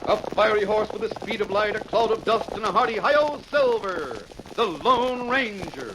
A fiery horse with the speed of light, a cloud of dust, and a hearty hi-yo silver, the Lone Ranger.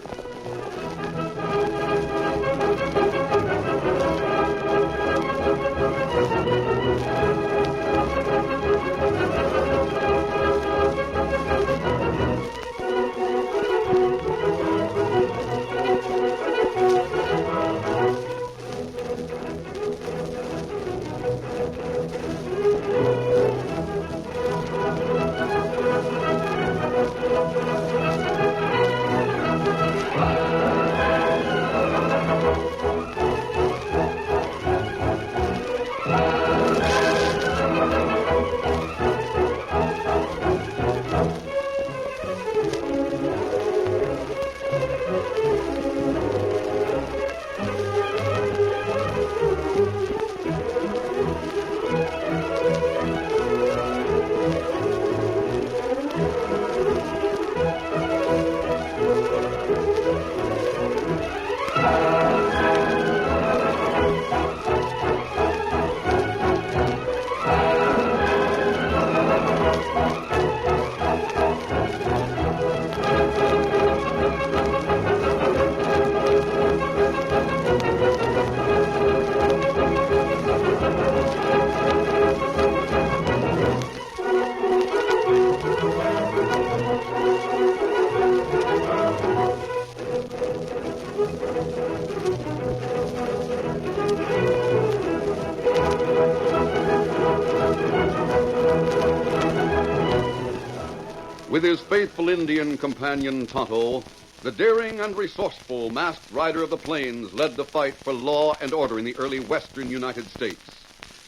With his faithful Indian companion Tonto, the daring and resourceful masked rider of the plains led the fight for law and order in the early western United States.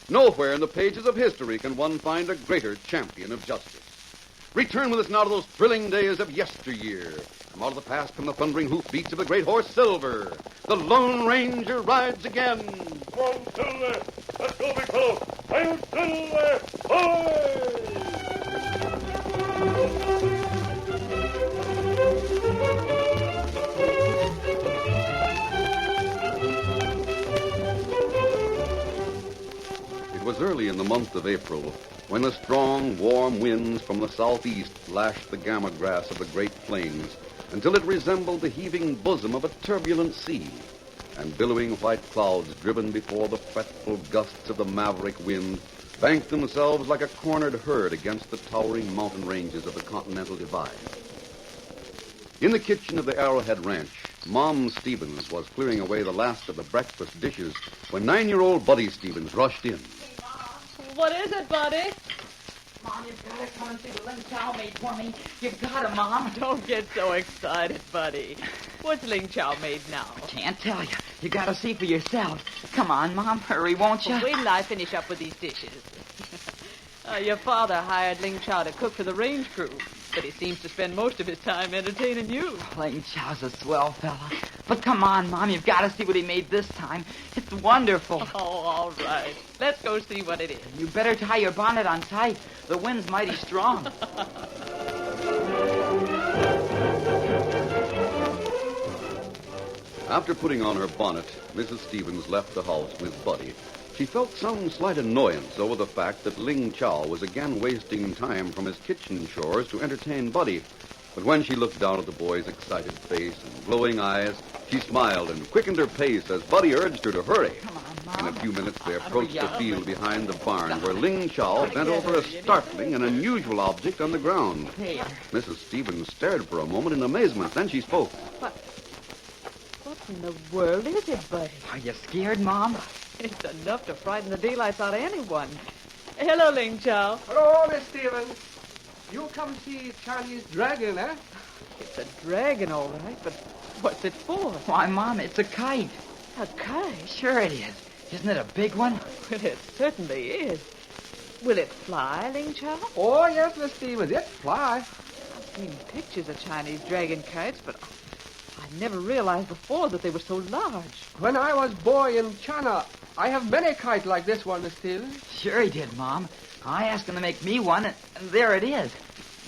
Nowhere in the pages of history can one find a greater champion of justice. Return with us now to those thrilling days of yesteryear. From out of the past come the thundering hoofbeats of the great horse Silver. The Lone Ranger rides again. Come on, Silver. Let's go, big fellow. I'm Silver. Hoy! It was early in the month of April when the strong, warm winds from the southeast lashed the gamma grass of the Great Plains until it resembled the heaving bosom of a turbulent sea, and billowing white clouds driven before the fretful gusts of the maverick wind banked themselves like a cornered herd against the towering mountain ranges of the Continental Divide. In the kitchen of the Arrowhead Ranch, Mom Stevens was clearing away the last of the breakfast dishes when 9-year-old Buddy Stevens rushed in. What is it, Buddy? Mom, you've got to come and see what Ling Chow made for me. You've got to, Mom. Don't get so excited, Buddy. What's Ling Chow made now? Can't tell you. You got to see for yourself. Come on, Mom. Hurry, won't you? Well, wait till I finish up with these dishes. Your father hired Ling Chow to cook for the range crew, but he seems to spend most of his time entertaining you. Ling Chow's a swell fella. But come on, Mom. You've got to see what he made this time. It's wonderful. Oh, all right. Let's go see what it is. You better tie your bonnet on tight. The wind's mighty strong. After putting on her bonnet, Mrs. Stevens left the house with Buddy. She felt some slight annoyance over the fact that Ling Chow was again wasting time from his kitchen chores to entertain Buddy. But when she looked down at the boy's excited face and glowing eyes, she smiled and quickened her pace as Buddy urged her to hurry. Come on, Mom. In a few minutes, they approached the field behind the barn where Ling Chow bent over a startling and unusual object on the ground. Here. Mrs. Stevens stared for a moment in amazement. Then she spoke. What in the world is it, Buddy? Are you scared, Mom? It's enough to frighten the daylights out of anyone. Hello, Ling Chow. Hello, Miss Stevens. You come see Chinese dragon, eh? It's a dragon, all right, but what's it for? Why, Mom, it's a kite. A kite? Sure it is. Isn't it a big one? Well, it certainly is. Will it fly, Ling Chow? Oh, yes, Miss Stevens. It fly. I've seen pictures of Chinese dragon kites, but I never realized before that they were so large. When I was boy in China, I have many kites like this one, Miss Stevens. Sure he did, Mom. I asked him to make me one, and there it is.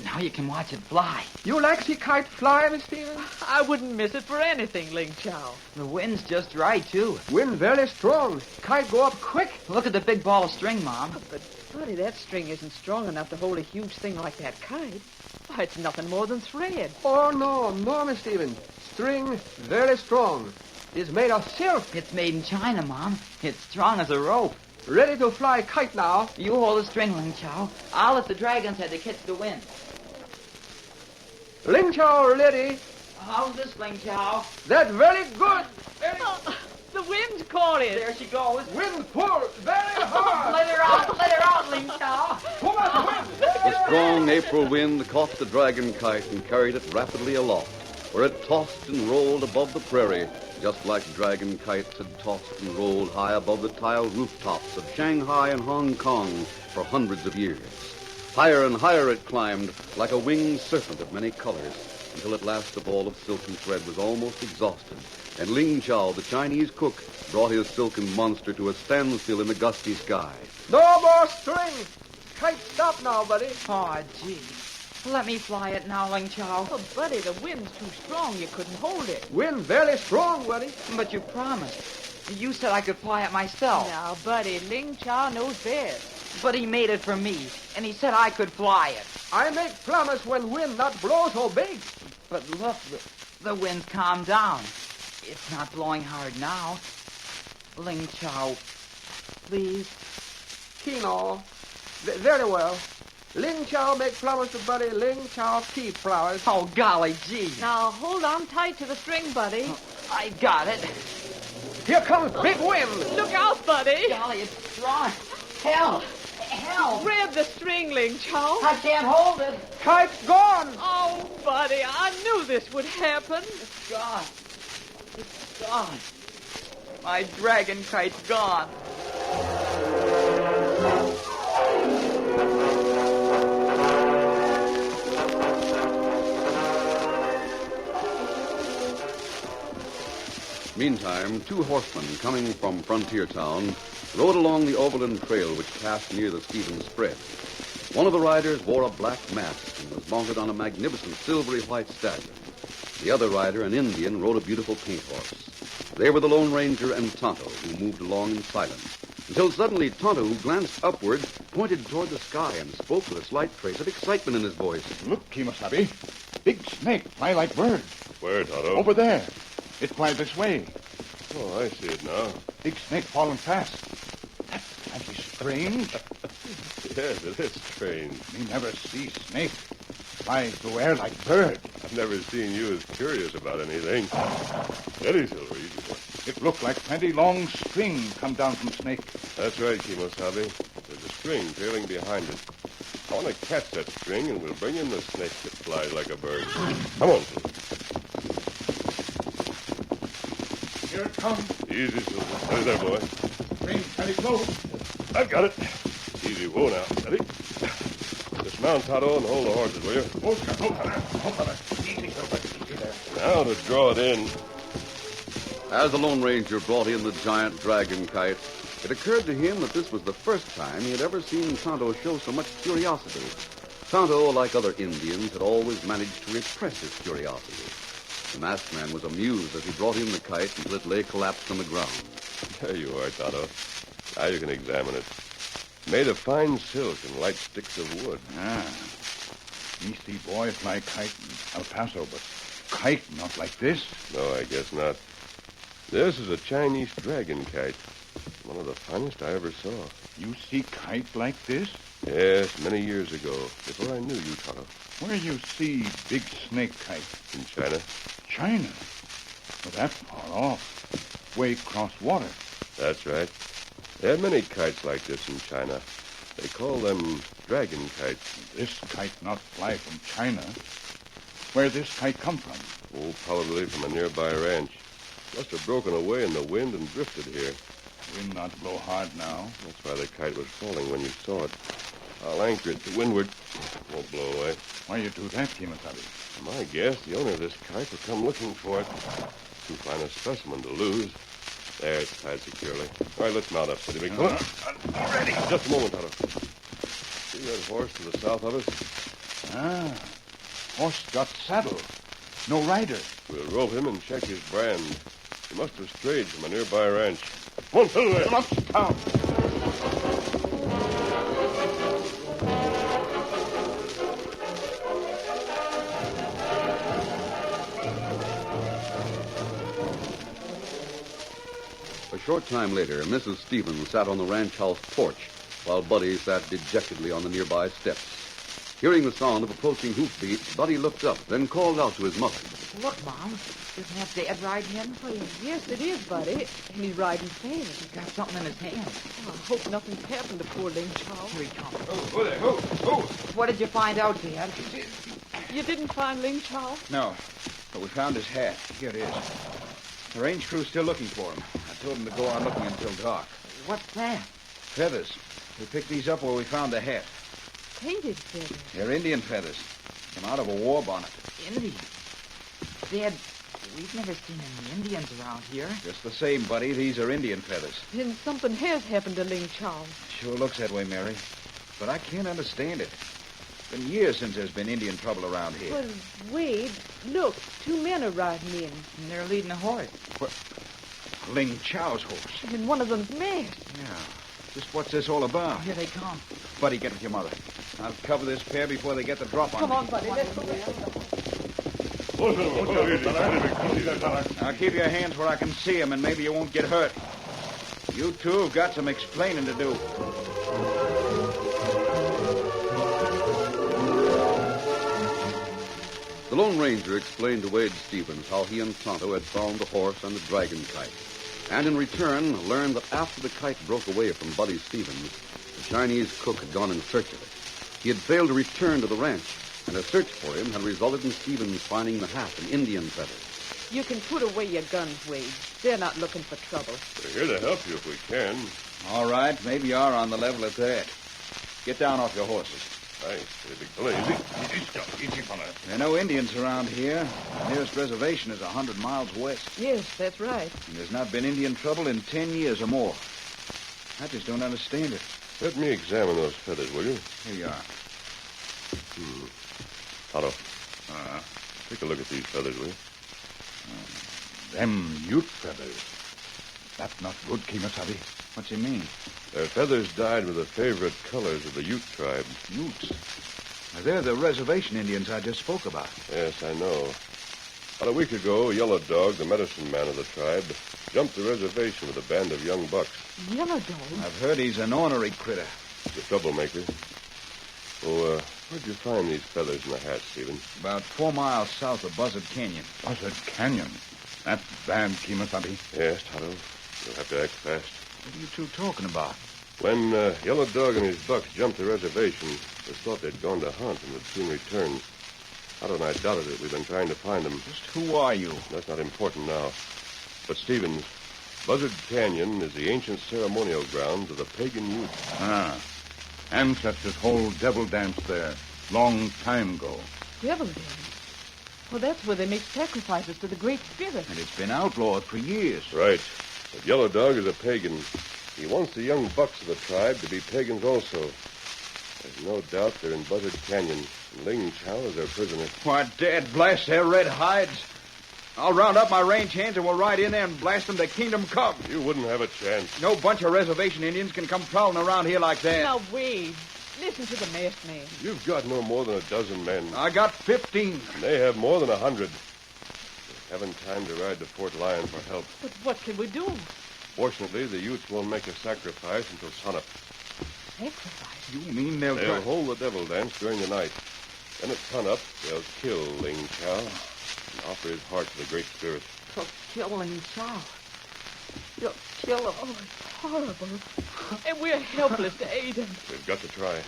Now you can watch it fly. You like see kite fly, Miss Stephen? I wouldn't miss it for anything, Ling Chow. The wind's just right, too. Wind very strong. Kite go up quick. Look at the big ball of string, Mom. But, Buddy, that string isn't strong enough to hold a huge thing like that kite. Why, it's nothing more than thread. Oh, no, Miss Stephen. String very strong. It's made of silk. It's made in China, Mom. It's strong as a rope. Ready to fly kite now. You hold the string, Ling Chow. I'll let the dragon's head to catch the wind. Ling Chow ready. How's this, Ling Chow? That very good. Oh, the wind's caught it. There she goes. Wind pull very hard. Let her out, Ling Chow. Too much wind. The strong April wind caught the dragon kite and carried it rapidly aloft, where it tossed and rolled above the prairie, just like dragon kites had tossed and rolled high above the tiled rooftops of Shanghai and Hong Kong for hundreds of years. Higher and higher it climbed, like a winged serpent of many colors, until at last the ball of silken thread was almost exhausted, and Ling Chow, the Chinese cook, brought his silken monster to a standstill in the gusty sky. No more string. Kite stop now, buddy. Oh, gee. Let me fly it now, Ling Chow. Oh, Buddy, the wind's too strong. You couldn't hold it. Wind very strong, buddy. But you promised. You said I could fly it myself. Now, Buddy, Ling Chow knows best. But he made it for me, and he said I could fly it. I make promise when wind not blow so big. But look, the wind's calmed down. It's not blowing hard now. Ling Chow, please. Kino. Very well. Ling Chow make promise to buddy. Ling Chow keep flowers. Oh, golly gee. Now, hold on tight to the string, Buddy. I got it. Here comes big wind. Look out, Buddy. Golly, it's strong. Help! Help! Grab the string, Ling Chow. I can't hold it. Kite's gone. Oh, Buddy, I knew this would happen. It's gone. It's gone. My dragon kite's gone. Meantime, two horsemen coming from Frontier Town rode along the overland trail which passed near the Stevens spread. One of the riders wore a black mask and was mounted on a magnificent silvery white stallion. The other rider, an Indian, rode a beautiful paint horse. They were the Lone Ranger and Tonto, who moved along in silence, until suddenly Tonto, who glanced upward, pointed toward the sky and spoke with a slight trace of excitement in his voice. Look, Kemosabe. Big snake fly like bird. Where, Tonto? Over there. It fly this way. Oh, I see it now. Big snake falling fast. That's mighty strange. Yes, it is strange. Me never see snake fly through air like bird. I've never seen you as curious about anything. Steady, Silver. Easy boy. It look like plenty long string come down from snake. That's right, Kemosabe. There's a string trailing behind it. I want to catch that string, and we'll bring in the snake that flies like a bird. Come on, Silver. Here it comes. Easy, Silver. Steady there, boy. String pretty close. I've got it. Easy, whoa now. Steady. Dismount, Tonto, and hold the horses, will you? Oh, sir. Oh, brother. Easy, Silver. Easy there. Now to draw it in. As the Lone Ranger brought in the giant dragon kite, it occurred to him that this was the first time he had ever seen Tonto show so much curiosity. Tonto, like other Indians, had always managed to repress his curiosity. The masked man was amused as he brought in the kite until it lay collapsed on the ground. There you are, Tonto. Now you can examine it. Made of fine silk and light sticks of wood. Me see boy fly kite in El Paso, but kite not like this. No, I guess not. This is a Chinese dragon kite. One of the finest I ever saw. You see kite like this? Yes, many years ago, before I knew you, Tonto. Where you see big snake kite? In China. China. Well, that far off. Way across water. That's right. There are many kites like this in China. They call them dragon kites. This kite not fly from China. Where this kite come from? Oh, probably from a nearby ranch. Must have broken away in the wind and drifted here. Wind not blow hard now. That's why the kite was falling when you saw it. I'll anchor it to windward. It won't blow away. Why you do that, Kemosabe? My guess, the owner of this kite will come looking for it. Too fine a specimen to lose. There, it's tied securely. All right, let's mount up, Steady Big. Come on. Ready. Just a moment, Tonto. See that horse to the south of us? Ah, horse got saddle. No rider. We'll rope him and check his brand. He must have strayed from a nearby ranch. Come on, fellow there. Let's down. A short time later, Mrs. Stevens sat on the ranch house porch while Buddy sat dejectedly on the nearby steps. Hearing the sound of approaching hoofbeats, Buddy looked up, then called out to his mother. Look, Mom. Isn't that Dad riding in for you? Yes, it is, Buddy. And he's riding fast. He's got something in his hand. Oh, I hope nothing's happened to poor Ling Chow. Here he comes. Oh, there. Oh. What did you find out, Dad? You didn't find Ling Chow? No, but we found his hat. Here it is. The range crew's still looking for him. I told him to go on looking until dark. What's that? Feathers. We picked these up where we found the hat. Painted feathers. They're Indian feathers. Came out of a war bonnet. Indian. Dad, we've never seen any Indians around here. Just the same, Buddy. These are Indian feathers. Then something has happened to Ling Chow. Sure looks that way, Mary. But I can't understand it. Been years since there's been Indian trouble around here. Well, Wade, look, 2 men are riding in, And they're leading a horse. Ling Chow's horse. and one of them's masked. Yeah. Just what's this all about? Here they come. Buddy, get with your mother. I'll cover this pair before they get the drop on Come me. on, Buddy, let's go. Now keep your hands where I can see them, and maybe you won't get hurt. You two have got some explaining to do. The Lone Ranger explained to Wade Stevens how he and Tonto had found the horse and the dragon kite, and in return learned that after the kite broke away from Buddy Stevens, the Chinese cook had gone in search of it. He had failed to return to the ranch, and a search for him had resulted in Stevens finding the hat and Indian feathers. You can put away your guns, Wade. They're not looking for trouble. We're here to help you if we can. All right, maybe you are on the level at that. Get down off your horses. Thanks. Big fella. Easy, fella. There are no Indians around here. The nearest reservation is 100 miles west. Yes, that's right. And there's not been Indian trouble in 10 years or more. I just don't understand it. Let me examine those feathers, will you? Here you are. Otto, take a look at these feathers, will you? Them Ute feathers. That's not good, Kimasabi. What's he mean? Their feathers dyed with the favorite colors of the Ute tribe. Utes? Now, they're the reservation Indians I just spoke about. Yes, I know. About a week ago, Yellow Dog, the medicine man of the tribe, jumped the reservation with a band of young bucks. Yellow Dog? I've heard he's an ornery critter. He's a troublemaker. Oh, where'd you find these feathers in the hat, Stephen? About 4 miles south of Buzzard Canyon. Buzzard Canyon? That's bad, Kimasabi. Yes, Tonto. You'll have to act fast. What are you two talking about? When Yellow Dog and his bucks jumped the reservation, we thought they'd gone to hunt and would soon return. Otto and I doubted it. We've been trying to find them. Just who are you? That's not important now. But, Stevens, Buzzard Canyon is the ancient ceremonial grounds of the pagan Utes. Ah. Ancestors hold devil dance there. Long time ago. Devil dance? Well, that's where they make sacrifices to the Great Spirit. And it's been outlawed for years. Right. But Yellow Dog is a pagan. He wants the young bucks of the tribe to be pagans also. There's no doubt they're in Buzzard Canyon. Ling Chow is their prisoner. Why, Dad blast their red hides. I'll round up my range hands and we'll ride in there and blast them to kingdom come. You wouldn't have a chance. No bunch of reservation Indians can come prowling around here like that. Now, Wade, listen to the masked man. You've got no more than a dozen men. I got 15. They have more than 100. We haven't time to ride to Fort Lyon for help. But what can we do? Fortunately, the Utes won't make a sacrifice until sunup. Sacrifice? You mean they'll They'll hold the devil dance during the night. Then at sunup, they'll kill Ling Chow and offer his heart to the Great Spirit. So killing Chow. You'll kill him. Oh, it's horrible. And we're helpless to aid him. We've got to try.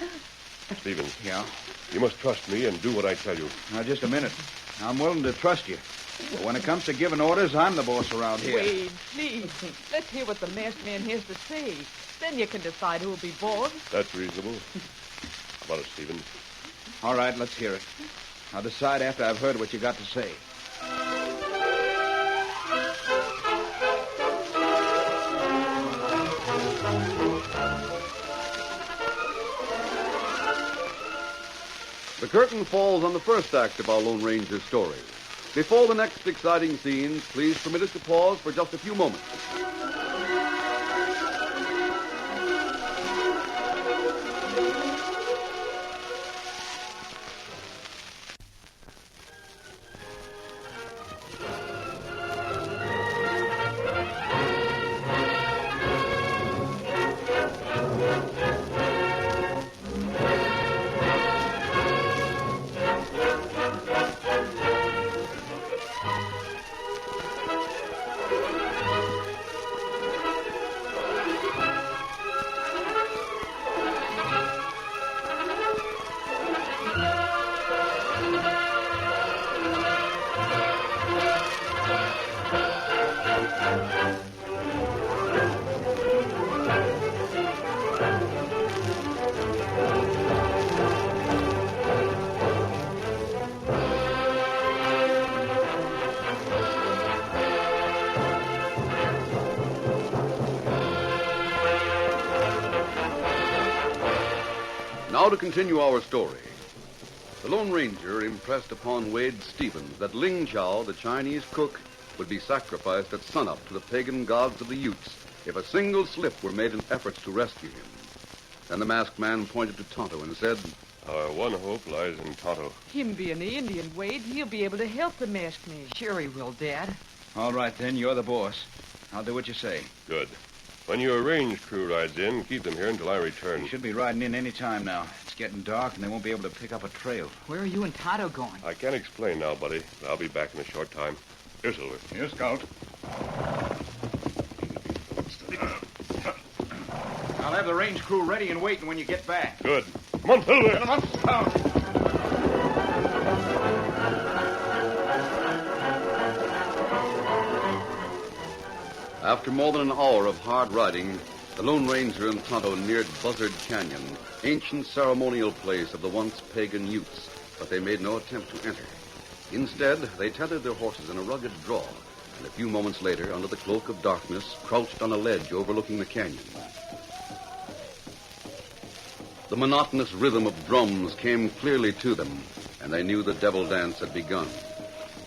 Stevens, Yeah? you must trust me and do what I tell you. Now, just a minute. I'm willing to trust you. But when it comes to giving orders, I'm the boss around here. Wade, please. Let's hear what the masked man has to say. Then you can decide who'll be boss. That's reasonable. How about it, Stevens? All right, let's hear it. I'll decide after I've heard what you got to say. The curtain falls on the first act of our Lone Ranger story. Before the next exciting scenes, please permit us to pause for just a few moments. Now to continue our story. The Lone Ranger impressed upon Wade Stevens that Ling Chow, the Chinese cook, would be sacrificed at sunup to the pagan gods of the Utes if a single slip were made in efforts to rescue him. Then the masked man pointed to Tonto and said, Our one hope lies in Tonto. Him being the Indian, Wade, he'll be able to help the masked man. Sure he will, Dad. All right, then. You're the boss. I'll do what you say. Good. When your range crew rides in, keep them here until I return. You should be riding in any time now. It's getting dark, and they won't be able to pick up a trail. Where are you and Tonto going? I can't explain now, buddy. I'll be back in a short time. Here, Silver. Here, Scout. I'll have the range crew ready and waiting when you get back. Good. Come on, Silver. Get him up, Scout. After more than an hour of hard riding, the Lone Ranger and Tonto neared Buzzard Canyon, ancient ceremonial place of the once pagan Utes, but they made no attempt to enter. Instead, they tethered their horses in a rugged draw, and a few moments later, under the cloak of darkness, crouched on a ledge overlooking the canyon. The monotonous rhythm of drums came clearly to them, and they knew the devil dance had begun.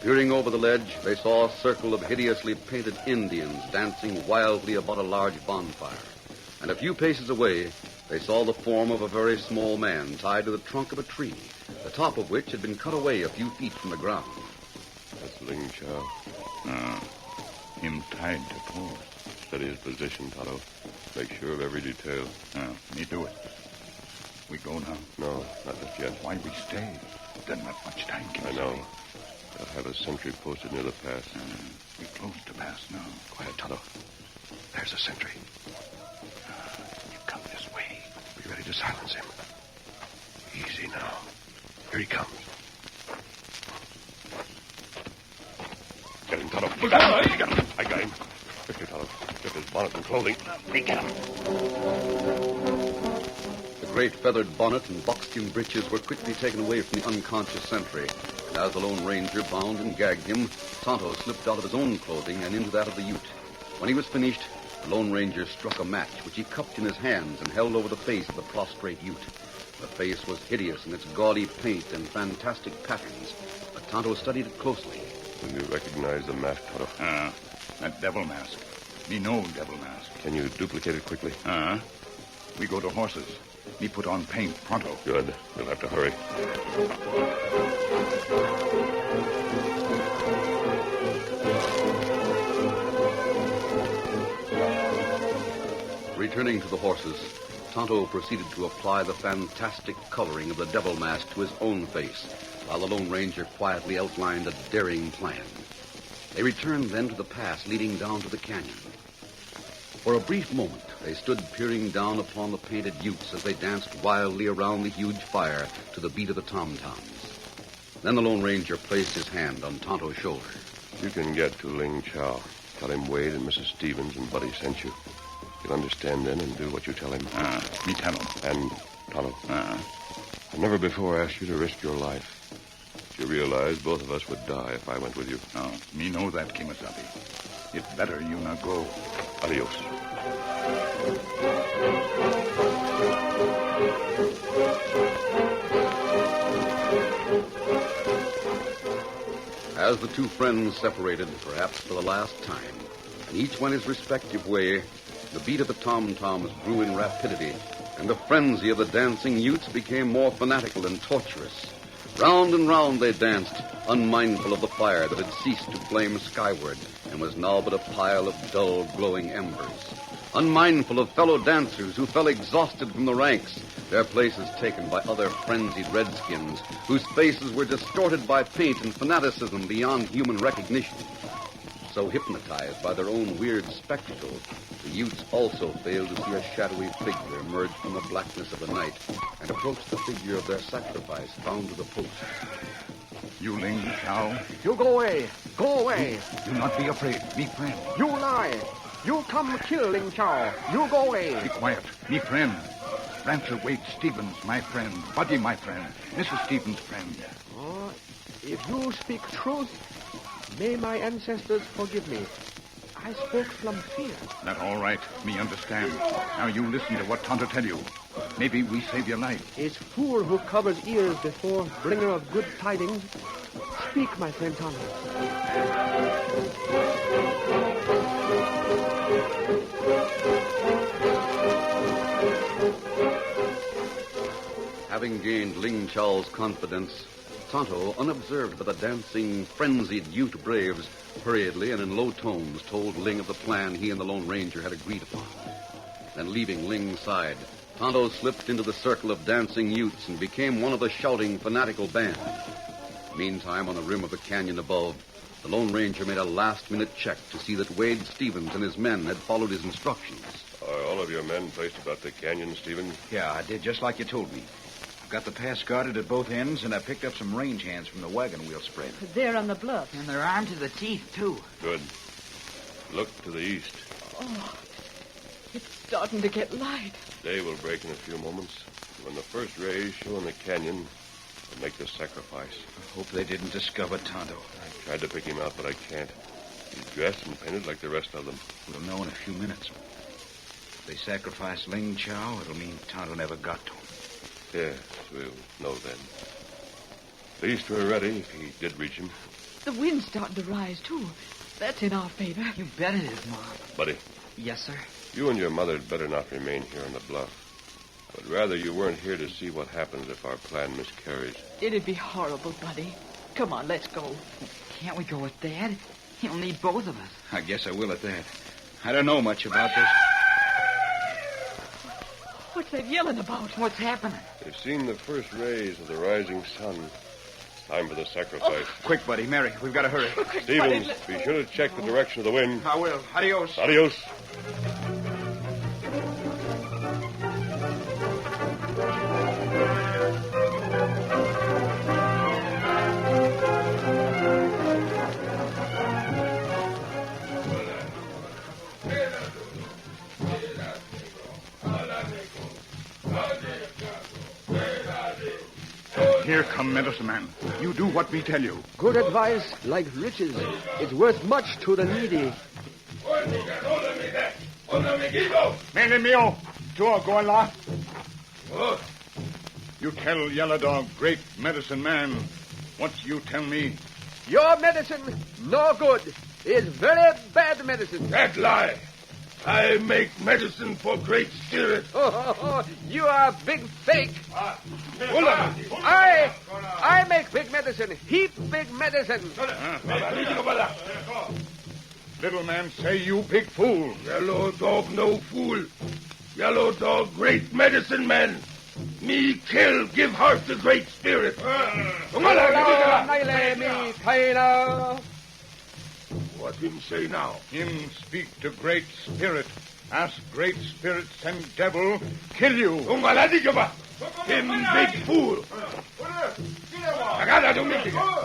Peering over the ledge, they saw a circle of hideously painted Indians dancing wildly about a large bonfire. And a few paces away, they saw the form of a very small man tied to the trunk of a tree, the top of which had been cut away a few feet from the ground. That's Ling Chow. Him tied to post. Steady his position, Tonto. Make sure of every detail. Me do it. We go now. No, not just yet. Why we stay? Then not much time can I know. I'll have a sentry posted near the pass. We close to pass now. Quiet, Tonto. There's a sentry. You come this way. Be ready to silence him. Easy now. Here he comes. Get him, Tonto. Look out! I got him. I got him. Quickly, Tonto. Strip his bonnet and clothing. Get him. The great feathered bonnet and buckskin breeches were quickly taken away from the unconscious sentry. And as the Lone Ranger bound and gagged him, Tonto slipped out of his own clothing and into that of the Ute. When he was finished, the Lone Ranger struck a match, which he cupped in his hands and held over the face of the prostrate Ute. The face was hideous in its gaudy paint and fantastic patterns, but Tonto studied it closely. Will you recognize the mask, Tonto? That devil mask. Me know devil mask. Can you duplicate it quickly? We go to horses. Me put on paint pronto. Good. We'll have to hurry. Returning to the horses, Tonto proceeded to apply the fantastic coloring of the devil mask to his own face, while the Lone Ranger quietly outlined a daring plan. They returned then to the pass leading down to the canyon. For a brief moment, they stood peering down upon the painted Utes as they danced wildly around the huge fire to the beat of the tom-toms. Then the Lone Ranger placed his hand on Tonto's shoulder. You can get to Ling Chow. Tell him Wade and Mrs. Stevens and Buddy sent you. He'll understand then and do what you tell him. Me tell him. And, Tonto, I've never before asked you to risk your life. But you realize both of us would die if I went with you. No, me know that, Kimasabi. It better you not go. Adios. As the two friends separated, perhaps for the last time, and each went his respective way, the beat of the tom-toms grew in rapidity, and the frenzy of the dancing youths became more fanatical and torturous. Round and round they danced, unmindful of the fire that had ceased to flame skyward and was now but a pile of dull, glowing embers. Unmindful of fellow dancers who fell exhausted from the ranks, their places taken by other frenzied redskins whose faces were distorted by paint and fanaticism beyond human recognition. So hypnotized by their own weird spectacle, the youths also failed to see a shadowy figure emerge from the blackness of the night and approach the figure of their sacrifice bound to the post. You Ling Chao, You go away. Go away. do not be afraid. Me friend. You lie. You come kill Ling Chao. You go away. Be quiet. Me friend. Rancher Wade Stevens, my friend. Buddy, my friend. Mrs. Stevens' friend. Oh, if you speak truth, may my ancestors forgive me. I spoke from fear. That all right. Me understand. Now you listen to what Tonto tell you. Maybe we save your life. Is fool who covers ears before bringer of good tidings. Speak, my friend Tonto. Having gained Ling Chao's confidence, Tonto, unobserved by the dancing, frenzied Ute braves, hurriedly and in low tones told Ling of the plan he and the Lone Ranger had agreed upon. Then, leaving Ling's side, Tonto slipped into the circle of dancing Utes and became one of the shouting, fanatical band. Meantime, on the rim of the canyon above, the Lone Ranger made a last-minute check to see that Wade Stevens and his men had followed his instructions. Are all of your men placed about the canyon, Stephen? Yeah, I did just like you told me. I've got the pass guarded at both ends, and I picked up some range hands from the wagon wheel spread. There on the bluff. And they're armed to the teeth, too. Good. Look to the east. Oh, it's starting to get light. Day will break in a few moments. When the first rays show in the canyon, we'll make the sacrifice. I hope they didn't discover Tonto. I tried to pick him out, but I can't. He's dressed and painted like the rest of them. We'll know in a few minutes. If they sacrifice Ling Chao, it'll mean Tonto never got to him. Yes, we'll know then. At least we're ready if he did reach him. The wind's starting to rise, too. That's in our favor. You bet it is, Mom. Buddy, Yes, sir. you and your mother had better not remain here on the bluff. But rather you weren't here to see what happens if our plan miscarries. It'd be horrible, Buddy. Come on, let's go. Can't we go with Dad? He'll need both of us. I guess I will at that. I don't know much about this. What's that yelling about? What's happening? They've seen the first rays of the rising sun. It's time for the sacrifice. Quick, buddy, Mary, we've got to hurry. Stevens, be sure to check the direction of the wind. I will. Adios. Adios. Here come medicine man. You do what we tell you. Good advice, like riches, is worth much to the needy. Mele mio. Tua gola. You tell Yellow Dog, great medicine man. What you tell me? Your medicine, no good, is very bad medicine. That lie. I make medicine for Great Spirit. You are big fake. Hola. I make big medicine, heap big medicine. Little man say you big fool. Yellow Dog no fool. Yellow Dog great medicine man. Me kill, give heart to Great Spirit. What him say now? Him speak to Great Spirit. Ask Great Spirit send devil kill you. Him big fool.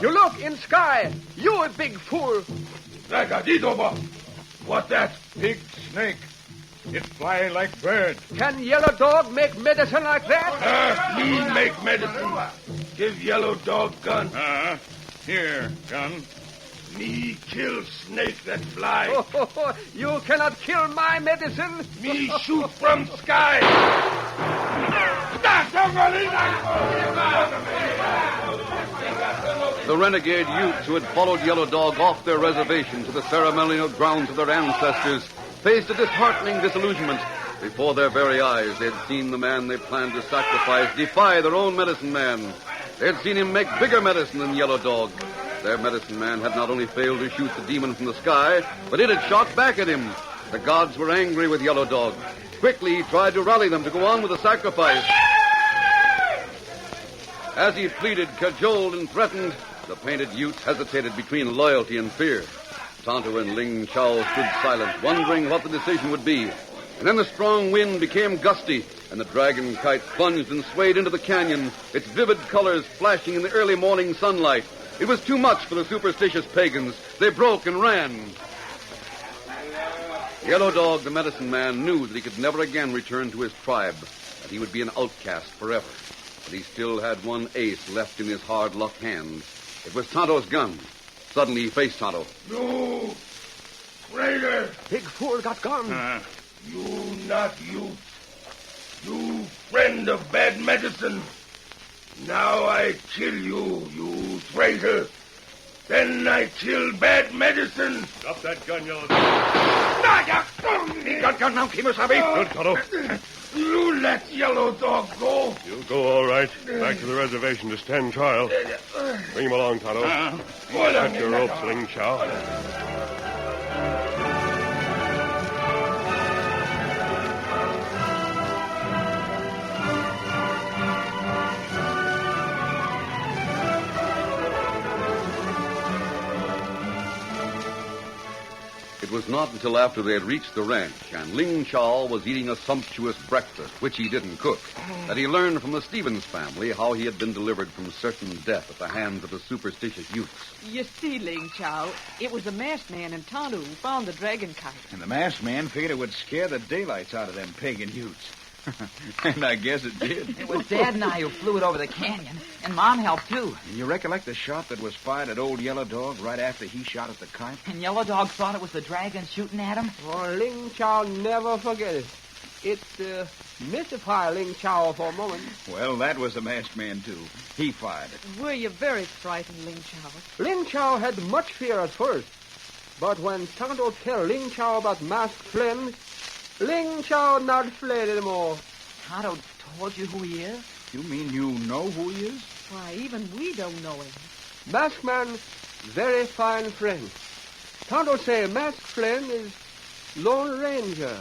You look in sky. You a big fool. What that? Big snake. It fly like bird. Can Yellow Dog make medicine like that? Me make medicine. Give Yellow Dog gun. Here, gun. Me kill snake that fly. You cannot kill my medicine. Me shoot from sky. The renegade Utes who had followed Yellow Dog off their reservation to the ceremonial grounds of their ancestors faced a disheartening disillusionment. Before their very eyes, they had seen the man they planned to sacrifice defy their own medicine man. They had seen him make bigger medicine than Yellow Dog. Their medicine man had not only failed to shoot the demon from the sky, but it had shot back at him. The gods were angry with Yellow Dog. Quickly, he tried to rally them to go on with the sacrifice. As he pleaded, cajoled, and threatened, the painted Utes hesitated between loyalty and fear. Tonto and Ling Chao stood silent, wondering what the decision would be. And then the strong wind became gusty, and the dragon kite plunged and swayed into the canyon, its vivid colors flashing in the early morning sunlight. It was too much for the superstitious pagans. They broke and ran. Yellow Dog, the medicine man, knew that he could never again return to his tribe, that he would be an outcast forever. But he still had one ace left in his hard-luck hand. It was Tonto's gun. Suddenly he faced Tonto. You, traitor! Big fool got gun. You not you. You friend of bad medicine. Now I kill you, you traitor. Then I kill bad medicine. Drop that gun, Yellow Dog. He got gun now, Kimosabe. Good, Tonto. You let Yellow Dog go. You'll go all right. Back to the reservation to stand trial. Bring him along, Tonto. Cut your ropes, Ling Chao. It was not until after they had reached the ranch and Ling Chao was eating a sumptuous breakfast, which he didn't cook, that he learned from the Stevens family how he had been delivered from certain death at the hands of the superstitious Utes. You see, Ling Chao, it was the masked man and Tonto who found the dragon kite. And the masked man figured it would scare the daylights out of them pagan Utes. And I guess it did. It was Dad and I who flew it over the canyon, and Mom helped, too. You recollect the shot that was fired at old Yellow Dog right after he shot at the kite? And Yellow Dog thought it was the dragon shooting at him? Oh, Ling Chao never forget it. It mystified Ling Chao for a moment. Well, that was the masked man, too. He fired it. Were you very frightened, Ling Chao? Ling Chao had much fear at first. But when Tonto tell Ling Chao about masked friend, Ling Chao not afraid anymore. Tonto told you who he is? You mean you know who he is? Why, even we don't know him. Masked man, very fine friend. Tonto say masked friend is Lone Ranger.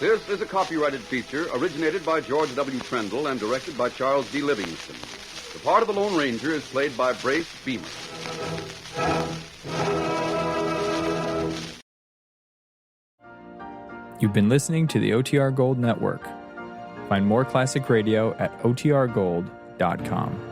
This is a copyrighted feature originated by George W. Trendle and directed by Charles D. Livingston. The part of the Lone Ranger is played by Brace Beeman. You've been listening to the OTR Gold Network. Find more classic radio at otrgold.com.